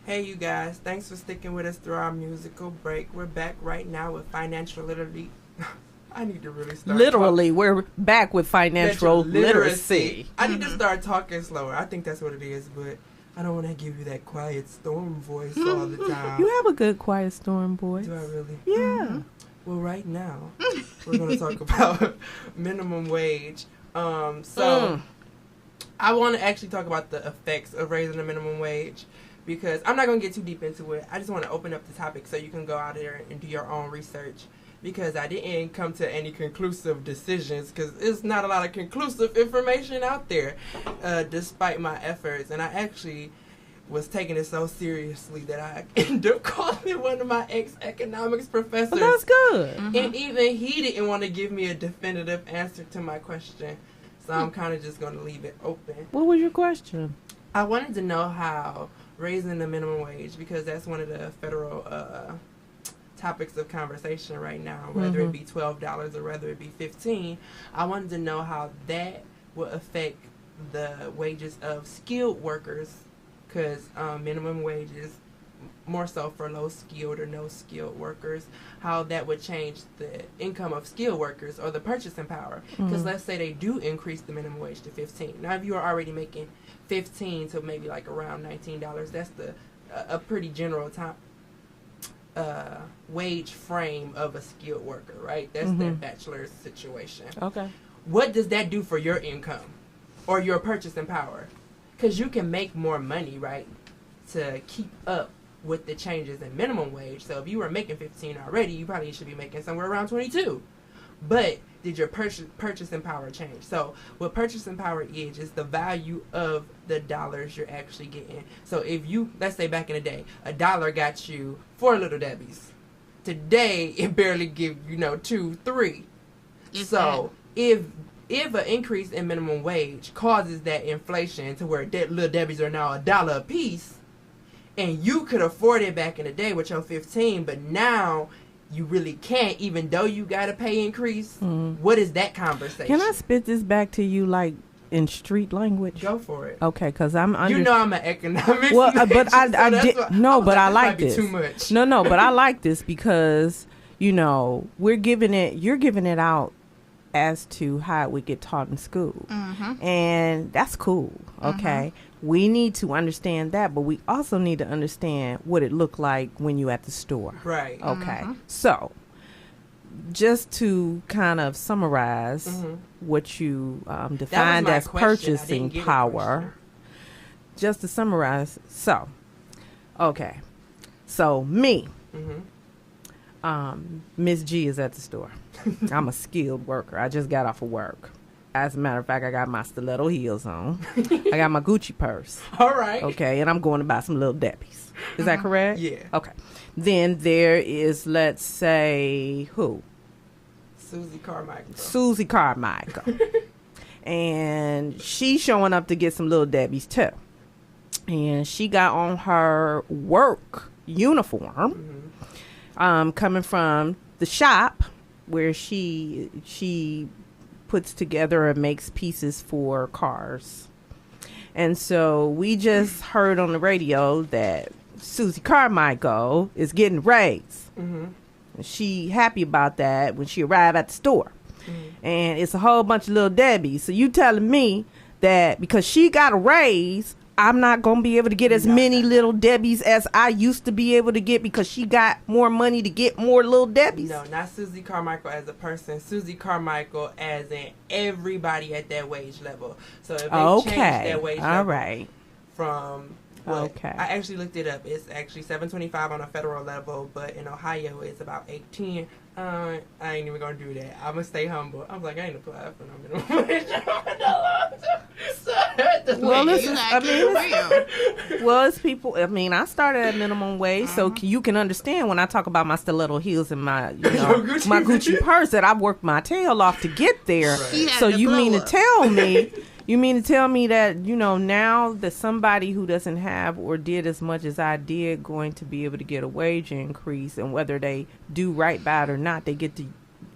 Hey, you guys. Thanks for sticking with us through our musical break. We're back right now with financial literacy. I need to really start. Literally, we're back with financial literacy. I need to start talking slower. I think that's what it is, but I don't want to give you that quiet storm voice all the time. You have a good quiet storm voice. Do I really? Yeah. Well, right now, we're going to talk about minimum wage. I want to actually talk about the effects of raising the minimum wage, because I'm not going to get too deep into it. I just want to open up the topic so you can go out there and do your own research, because I didn't come to any conclusive decisions, because there's not a lot of conclusive information out there, despite my efforts. And I actually was taking it so seriously that I ended up calling one of my ex-economics professors. Well, that's good. And even he didn't want to give me a definitive answer to my question. So I'm kind of just going to leave it open. What was your question? I wanted to know how raising the minimum wage, because that's one of the federal topics of conversation right now, whether it be $12 or whether it be $15. I wanted to know how that would affect the wages of skilled workers, because minimum wages more so for low skilled or no skilled workers, how that would change the income of skilled workers or the purchasing power. Because let's say they do increase the minimum wage to 15. Now, if you are already making 15 to maybe like around $19, that's a pretty general time wage frame of a skilled worker, right? That's that bachelor's situation. Okay. What does that do for your income or your purchasing power? Because you can make more money, right, to keep up with the changes in minimum wage. So if you were making 15 already, you probably should be making somewhere around 22. But did your purchasing power change? So what purchasing power is the value of the dollars you're actually getting. So if you, let's say back in the day, $1 got you 4 Little Debbies. Today, it barely gives, 2, 3. So if an increase in minimum wage causes that inflation to where Little Debbies are now $1 a piece, and you could afford it back in the day with your 15, but now you really can't, even though you got a pay increase. What is that conversation? Can I spit this back to you like in street language? Go for it. Okay, because I'm I'm an economics well, major, but I so did no, but I like this. this. Too much. No, but I like this because you're giving it out as to how it would get taught in school, and that's cool. Okay, we need to understand that, but we also need to understand what it looked like when you at the store. Right. Okay. So, just to kind of summarize what you defined as purchasing power. Just to summarize, so, okay. So, me, Miss G is at the store. I'm a skilled worker. I just got off of work. As a matter of fact, I got my stiletto heels on. I got my Gucci purse. All right. Okay, and I'm going to buy some Little Debbies. Is that correct? Yeah. Okay. Then there is, let's say, who? Susie Carmichael. Susie Carmichael. And she's showing up to get some Little Debbies too. And she got on her work uniform, coming from the shop where she puts together and makes pieces for cars. And so we just heard on the radio that Susie Carmichael is getting raised. She happy about that when she arrived at the store. And it's a whole bunch of Little Debbies. So you telling me that because she got a raise, I'm not going to be able to get as many Little Debbies as I used to be able to get because she got more money to get more Little Debbies? No, not Susie Carmichael as a person. Susie Carmichael as in everybody at that wage level. So if they change that wage level from... I actually looked it up. It's actually $7.25 on a federal level, but in Ohio it's about $8.10. I ain't even gonna do that. I'm gonna stay humble. I was like, I ain't applying for no minimum wage. It's people. I mean, I started at minimum wage, so you can understand when I talk about my stiletto heels and my, my Gucci purse that I worked my tail off to get there. Right. So you mean to tell me? You mean to tell me that, now that somebody who doesn't have or did as much as I did going to be able to get a wage increase, and whether they do right by it or not, they get to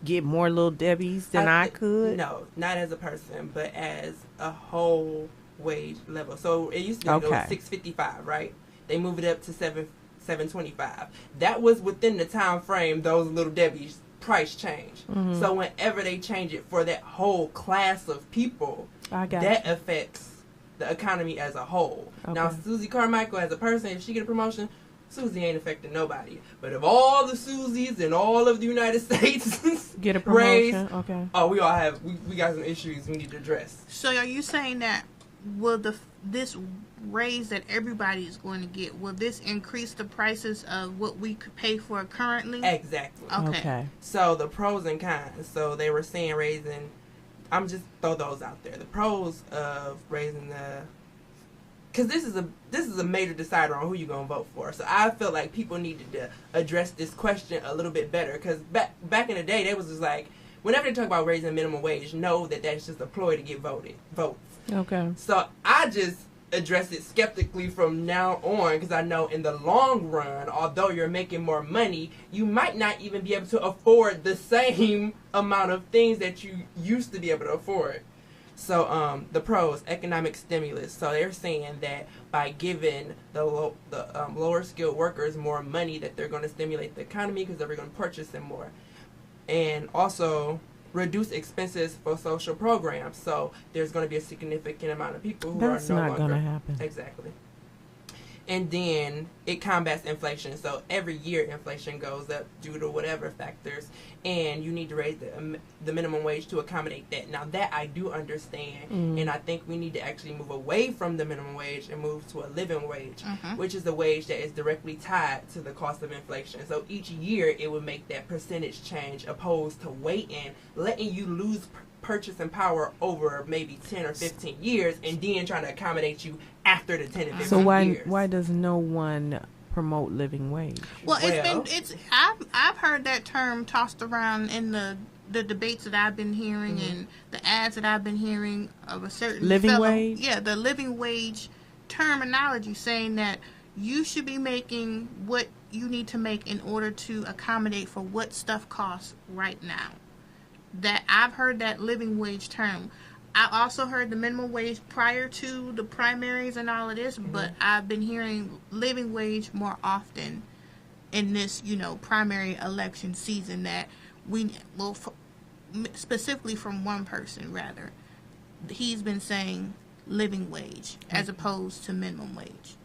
get more Little Debbies than I could? No, not as a person, but as a whole wage level. So it used to be $6.55, right? they move it up to $7.25. That was within the time frame those Little Debbie's price change. Mm-hmm. So whenever they change it for that whole class of people, that affects the economy as a whole. Okay. Now, Susie Carmichael as a person, if she get a promotion, Susie ain't affecting nobody. But if all the Susies in all of the United States get a promotion, raise, we all have we got some issues we need to address. So are you saying that will this raise that everybody is going to get, will this increase the prices of what we could pay for currently? Exactly. Okay. So the pros and cons. So they were saying raising, I'm just throw those out there. The pros of raising because this is a major decider on who you're gonna vote for. So I feel like people needed to address this question a little bit better. Because back in the day, they was just like, whenever they talk about raising minimum wage, know that that's just a ploy to get votes. Okay. So I just address it skeptically from now on, because I know in the long run, although you're making more money, you might not even be able to afford the same amount of things that you used to be able to afford. So the pros, economic stimulus. So they're saying that by giving the lower skilled workers more money, that they're going to stimulate the economy because they're going to purchase them more. And also reduce expenses for social programs. So there's going to be a significant amount of people who That's are no not longer going to happen. Exactly. And then it combats inflation. So every year inflation goes up due to whatever factors, and you need to raise the minimum wage to accommodate that. Now that I do understand, and I think we need to actually move away from the minimum wage and move to a living wage, which is a wage that is directly tied to the cost of inflation. So each year it would make that percentage change, opposed to waiting, letting you lose purchasing power over maybe 10 or 15 years, and then trying to accommodate you after the 10 and 15 years. So why does no one promote living wage? Well, I've heard that term tossed around in the debates that I've been hearing and the ads that I've been hearing of a certain living wage. Yeah, the living wage terminology, saying that you should be making what you need to make in order to accommodate for what stuff costs right now. That I've heard that living wage term. I also heard the minimum wage prior to the primaries and all of this, but I've been hearing living wage more often in this, primary election season, that specifically from one person, rather. He's been saying living wage as opposed to minimum wage.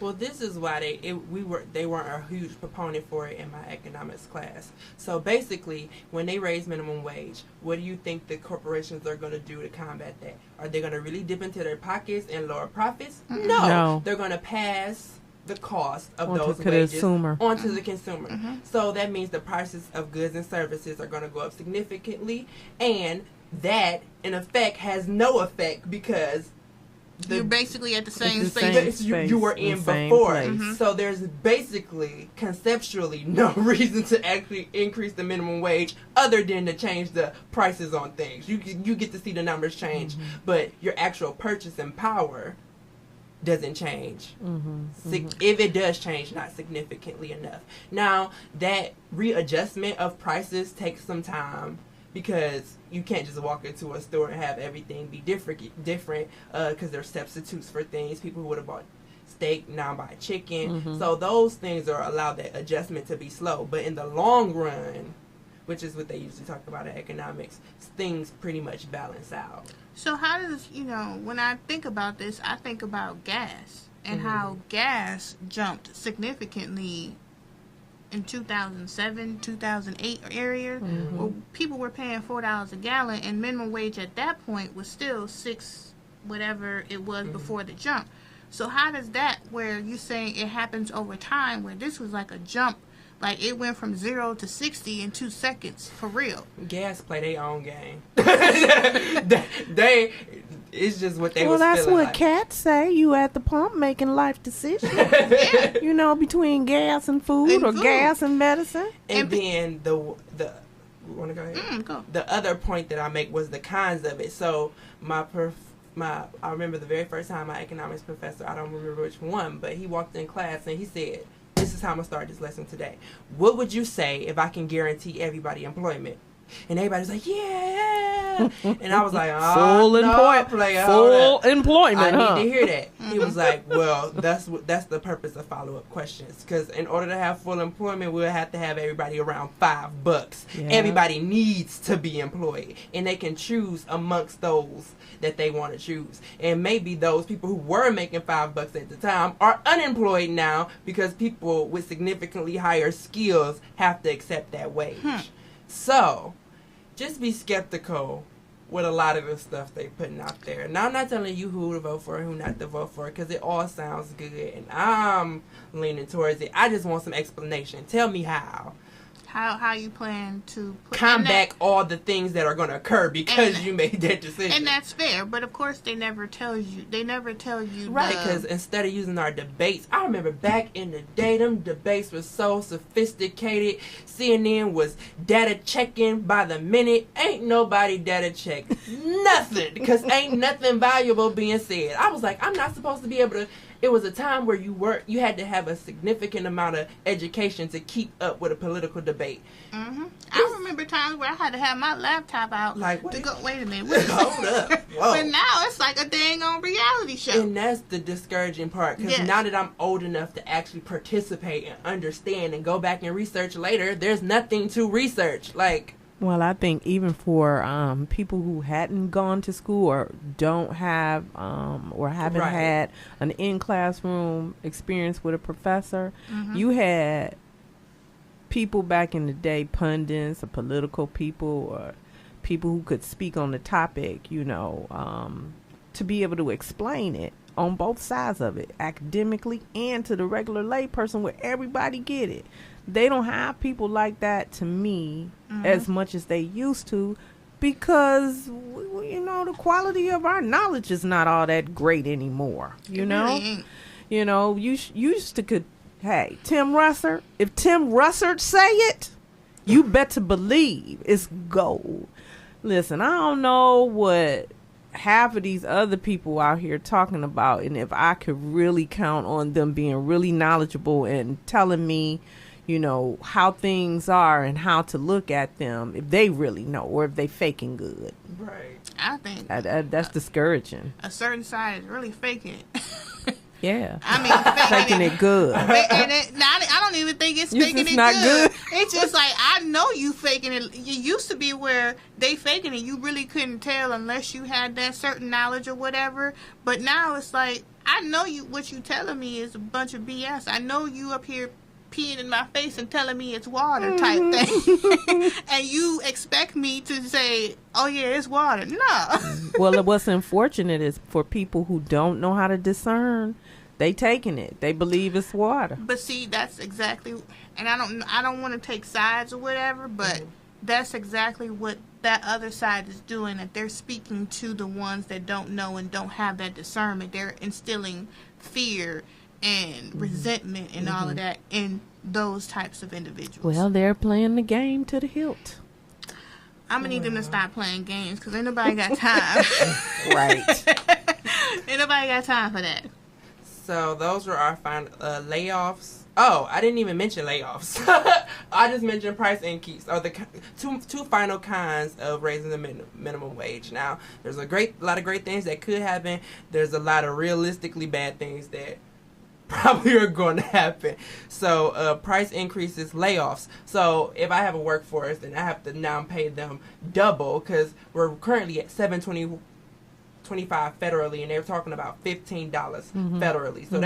Well, this is why they weren't a huge proponent for it in my economics class. So basically, when they raise minimum wage, what do you think the corporations are going to do to combat that? Are they going to really dip into their pockets and lower profits? No. They're going to pass the cost of those wages onto the consumer. So that means the prices of goods and services are going to go up significantly, and that, in effect, has no effect because you're basically at the same space you were in before. So there's basically, conceptually, no reason to actually increase the minimum wage other than to change the prices on things. You get to see the numbers change, but your actual purchasing power doesn't change. If it does change, not significantly enough. Now, that readjustment of prices takes some time, because you can't just walk into a store and have everything be different because there's substitutes for things. People who would have bought steak now buy chicken. So those things are allowed that adjustment to be slow. But in the long run, which is what they usually talk about in economics, things pretty much balance out. So how does, when I think about this, I think about gas and how gas jumped significantly in 2007, 2008 area, where people were paying $4 a gallon, and minimum wage at that point was still $6, whatever it was before the jump. So how does that, where you're saying it happens over time, where this was like a jump, like it went from 0 to 60 in 2 seconds, for real? Gas play their own game. It's just what they was feeling. Well, that's what cats say. You at the pump making life decisions. Between gas and food, or gas and medicine. And then the want to go ahead? Go. The other point that I make was the cons of it. So I remember the very first time my economics professor, I don't remember which one, but he walked in class and he said, "This is how I'm going to start this lesson today. What would you say if I can guarantee everybody employment? And everybody's like, yeah. And I was like, oh, full employment, I huh? need to hear that. He was like, well, that's the purpose of follow-up questions. Because in order to have full employment, we'll have to have everybody around $5. Yeah. Everybody needs to be employed. And they can choose amongst those that they want to choose. And maybe those people who were making $5 at the time are unemployed now because people with significantly higher skills have to accept that wage. So, just be skeptical with a lot of the stuff they putting out there. Now, I'm not telling you who to vote for and who not to vote for, because it all sounds good, and I'm leaning towards it. I just want some explanation. Tell me how. How you plan to combat all the things that are going to occur because you made that decision. And that's fair, but of course they never tell you. Right, because instead of using our debates, I remember back in the day, them debates were so sophisticated. CNN was data checking by the minute. Ain't nobody data check nothing, because ain't nothing valuable being said. I was like, I'm not supposed to be able to. It was a time where you had to have a significant amount of education to keep up with a political debate. Mm-hmm. I remember times where I had to have my laptop out to go. Wait a minute, hold up, whoa! But now it's like a dang on reality show, and that's the discouraging part. Because now that I'm old enough to actually participate and understand and go back and research later, there's nothing to research. Well, I think even for people who hadn't gone to school or don't have or haven't had an in-classroom experience with a professor, you had people back in the day, pundits or political people or people who could speak on the topic, to be able to explain it on both sides of it, academically and to the regular lay person where everybody get it. They don't have people like that, to me, as much as they used to, because, the quality of our knowledge is not all that great anymore, you know? You used to could, hey, Tim Russert, if Tim Russert say it, you better believe it's gold. Listen, I don't know what half of these other people out here talking about, and if I could really count on them being really knowledgeable and telling me, how things are and how to look at them, if they really know, or if they faking good. Right. I think that's discouraging. A certain side is really faking it. Yeah. I mean, faking it good. I don't even think it's faking it not good. It's just like, I know you faking it. It used to be where they faking it. You really couldn't tell unless you had that certain knowledge or whatever. But now it's like, I know what you telling me is a bunch of BS. I know you up here peeing in my face and telling me it's water type thing. And you expect me to say, oh yeah, it's water. No. Well, what's unfortunate is for people who don't know how to discern, they taking it. They believe it's water. But see, that's exactly, and I don't want to take sides or whatever, but that's exactly what that other side is doing, that they're speaking to the ones that don't know and don't have that discernment. They're instilling fear and resentment and all of that in those types of individuals. Well, they're playing the game to the hilt. I'm gonna need them to stop playing games, because ain't nobody got time. Right. Ain't nobody got time for that. So those were our final layoffs. Oh, I didn't even mention layoffs. I just mentioned price increase, or the two final kinds of raising the minimum wage. Now, there's a lot of great things that could happen. There's a lot of realistically bad things that probably are going to happen. So price increases, layoffs. So if I have a workforce and I have to now pay them double, because we're currently at $7.25 federally, and they're talking about $15 federally. So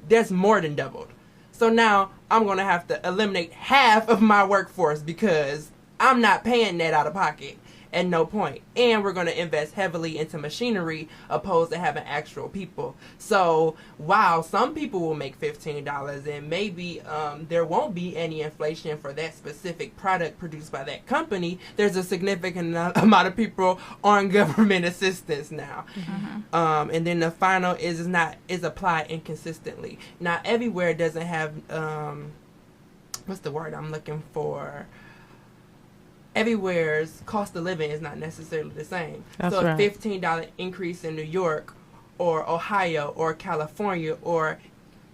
that's more than doubled. So now I'm going to have to eliminate half of my workforce because I'm not paying that out of pocket at no point. And we're going to invest heavily into machinery opposed to having actual people. So while some people will make $15 and maybe there won't be any inflation for that specific product produced by that company, there's a significant amount of people on government assistance now. And then the final is applied inconsistently. Now everywhere doesn't have what's the word I'm looking for? Everywhere's cost of living is not necessarily the same. That's so right. a $15 increase in New York or Ohio or California or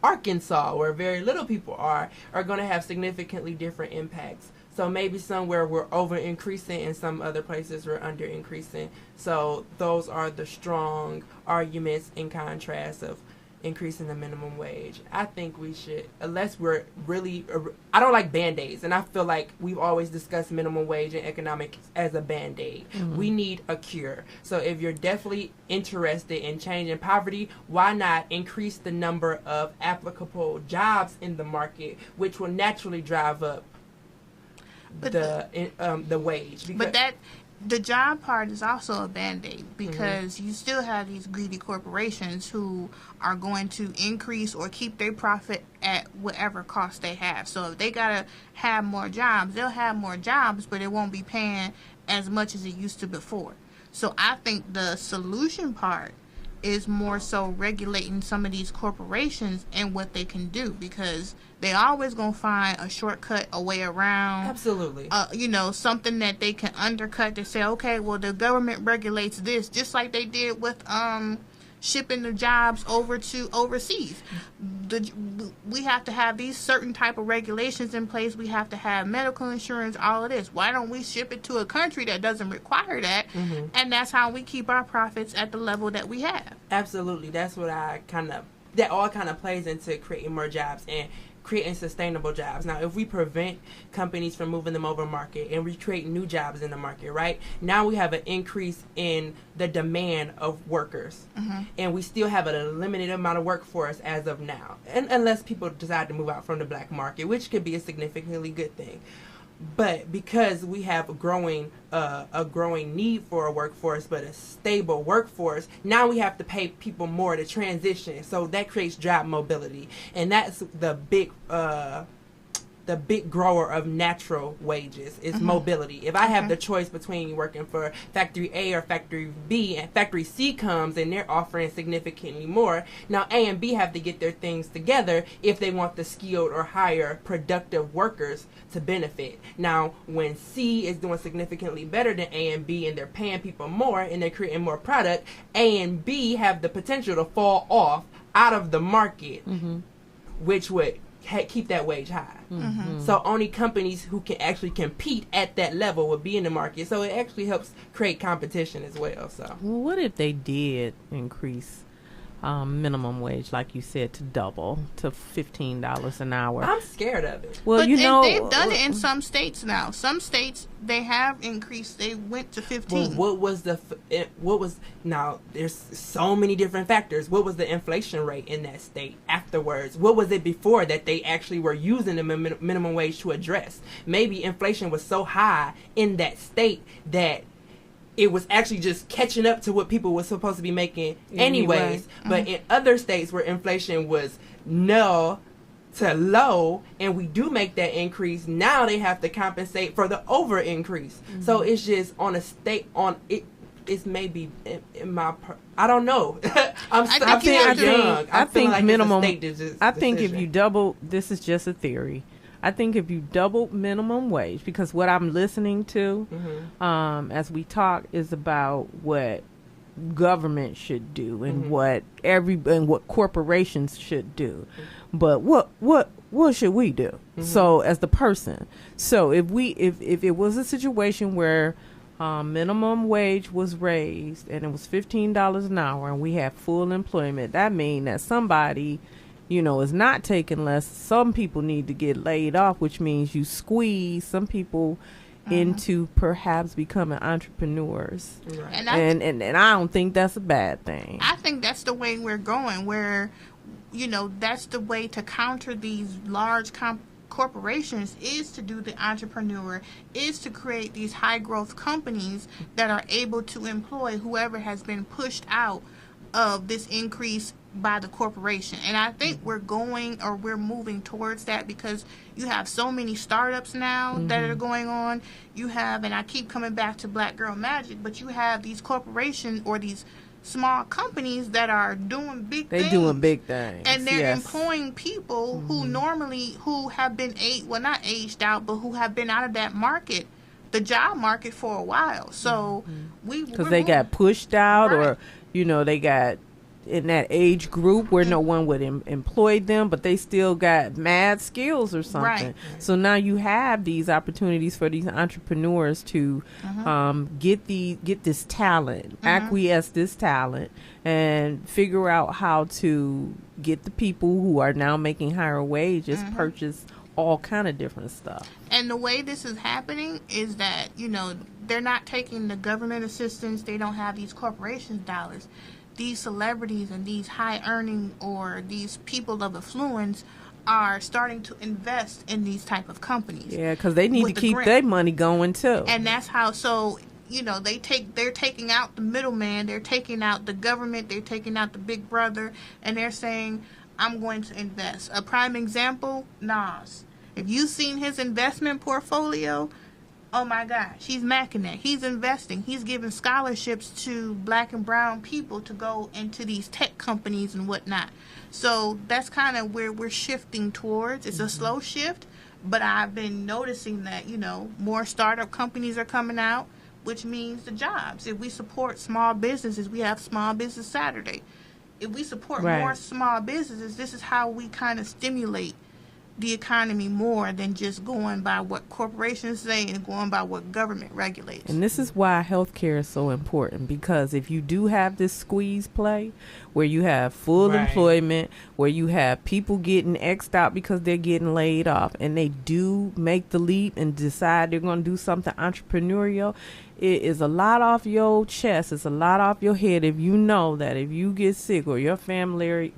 Arkansas, where very little people are going to have significantly different impacts. So maybe somewhere we're over increasing and some other places we're under increasing. So those are the strong arguments in contrast of increasing the minimum wage. I think we should, unless we're really, I don't like Band-Aids, and I feel like we've always discussed minimum wage and economics as a Band-Aid. We need a cure. So if you're definitely interested in changing poverty, why not increase the number of applicable jobs in the market, which will naturally drive up the wage? But that the job part is also a Band-Aid, because you still have these greedy corporations who are going to increase or keep their profit at whatever cost they have. So if they gotta have more jobs, they'll have more jobs, but it won't be paying as much as it used to before. So I think the solution part is more so regulating some of these corporations and what they can do, because they always gonna find a shortcut, a way around. Absolutely. Something that they can undercut to say, okay, well, the government regulates this, just like they did with shipping the jobs over to overseas. We have to have these certain type of regulations in place. We have to have medical insurance, all of this. Why don't we ship it to a country that doesn't require that? And that's how we keep our profits at the level that we have. Absolutely. That's what that all kind of plays into creating more jobs and creating sustainable jobs. Now, if we prevent companies from moving them over market and we create new jobs in the market, right? Now we have an increase in the demand of workers. And we still have a limited amount of workforce as of now. And unless people decide to move out from the black market, which could be a significantly good thing. But because we have a growing need for a workforce, but a stable workforce, now we have to pay people more to transition. So that creates job mobility, and that's the big grower of natural wages is mobility. If I have the choice between working for factory A or factory B, and factory C comes and they're offering significantly more, now A and B have to get their things together if they want the skilled or higher productive workers to benefit. Now, when C is doing significantly better than A and B and they're paying people more and they're creating more product, A and B have the potential to fall off out of the market, which would keep that wage high. So only companies who can actually compete at that level would be in the market. So it actually helps create competition as well. So, well, what if they did increase minimum wage, like you said, to double to $15 an hour? I'm scared of it. Well, but they've done it in some states now. Some states, they have increased. They went to 15. Well, now there's so many different factors. What was the inflation rate in that state afterwards? What was it before that they actually were using the minimum wage to address? Maybe inflation was so high in that state that it was actually just catching up to what people were supposed to be making anyways. But in other states where inflation was null to low and we do make that increase, now they have to compensate for the over increase. So it's just on a state on it. It's maybe in my I don't know. I'm still young. I think like minimum. I think if you double, this is just a theory. I think if you double minimum wage, because what I'm listening to as we talk is about what government should do and what corporations should do. But what should we do? So as the person, so if it was a situation where minimum wage was raised and it was $15 an hour and we have full employment, that means that somebody, is not taking less. Some people need to get laid off, which means you squeeze some people into perhaps becoming entrepreneurs. Right. And I don't think that's a bad thing. I think that's the way we're going, where, that's the way to counter these large corporations, is to do the entrepreneur, is to create these high growth companies that are able to employ whoever has been pushed out of this increase by the corporation. And I think we're moving towards that, because you have so many startups now that are going on. You have, and I keep coming back to Black Girl Magic, but you have these corporations or these small companies that are doing big things. They're doing big things. And they're employing people who have been not aged out, but who have been out of that market, the job market, for a while. So because they got pushed out, right, or they got in that age group where no one would employ them, but they still got mad skills or something. Right. So now you have these opportunities for these entrepreneurs to get this talent, acquiesce this talent, and figure out how to get the people who are now making higher wages purchase all kind of different stuff. And the way this is happening is that, they're not taking the government assistance. They don't have these corporations' dollars. These celebrities and these high earning or these people of affluence are starting to invest in these type of companies. Yeah, because they need to keep their money going too. And that's how. So they're taking out the middleman. They're taking out the government. They're taking out the big brother, and they're saying, "I'm going to invest." A prime example, Nas. If you've seen his investment portfolio, oh my gosh, he's macking it. He's investing. He's giving scholarships to black and brown people to go into these tech companies and whatnot. So that's kind of where we're shifting towards. It's a slow shift, but I've been noticing that, more startup companies are coming out, which means the jobs. If we support small businesses, we have Small Business Saturday. If we support more small businesses, this is how we kind of stimulate the economy more than just going by what corporations say and going by what government regulates. And this is why healthcare is so important, because if you do have this squeeze play where you have full employment, where you have people getting X'd out because they're getting laid off, and they do make the leap and decide they're going to do something entrepreneurial, it is a lot off your chest. It's a lot off your head if you know that if you get sick or your family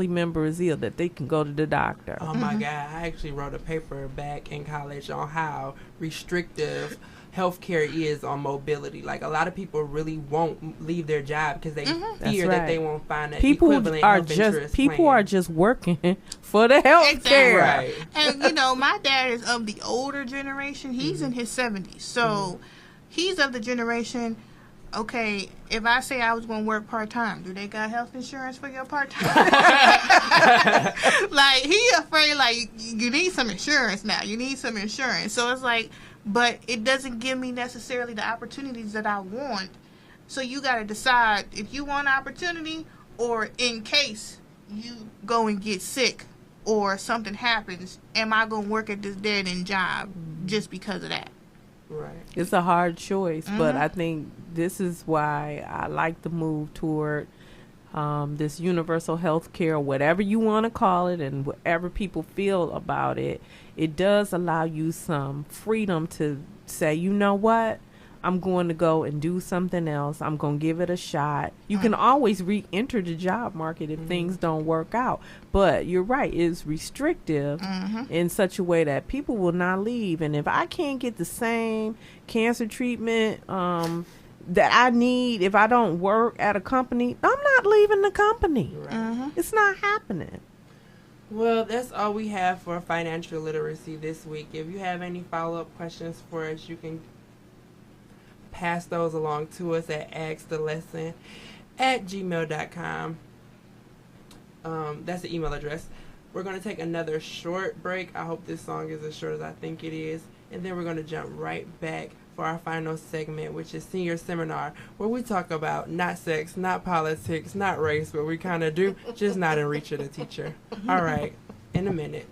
member is ill, that they can go to the doctor. Oh my God, I actually wrote a paper back in college on how restrictive healthcare is on mobility. Like, a lot of people really won't leave their job because they fear that they won't find an equivalent health insurance people plan. are just working for the health care. Right. And my dad is of the older generation. He's in his 70s, so he's of the generation. Okay, if I say I was going to work part-time, do they got health insurance for your part-time? Like, he afraid, like, you need some insurance now. You need some insurance. So it's like, but it doesn't give me necessarily the opportunities that I want. So you got to decide if you want opportunity, or in case you go and get sick or something happens, am I going to work at this dead-end job just because of that? Right. It's a hard choice, but I think this is why I like the move toward this universal health care, whatever you want to call it, and whatever people feel about it. It does allow you some freedom to say, you know what? I'm going to go and do something else. I'm going to give it a shot. You can always re-enter the job market if things don't work out. But you're right, it's restrictive in such a way that people will not leave. And if I can't get the same cancer treatment that I need if I don't work at a company, I'm not leaving the company. Right. It's not happening. Well, that's all we have for financial literacy this week. If you have any follow-up questions for us, you can pass those along to us at askthelesson@gmail.com. That's the email address. We're going to take another short break. I hope this song is as short as I think it is. And then we're going to jump right back for our final segment, which is Senior Seminar, where we talk about not sex, not politics, not race, but we kind of do, just not in reach of the teacher. All right, in a minute.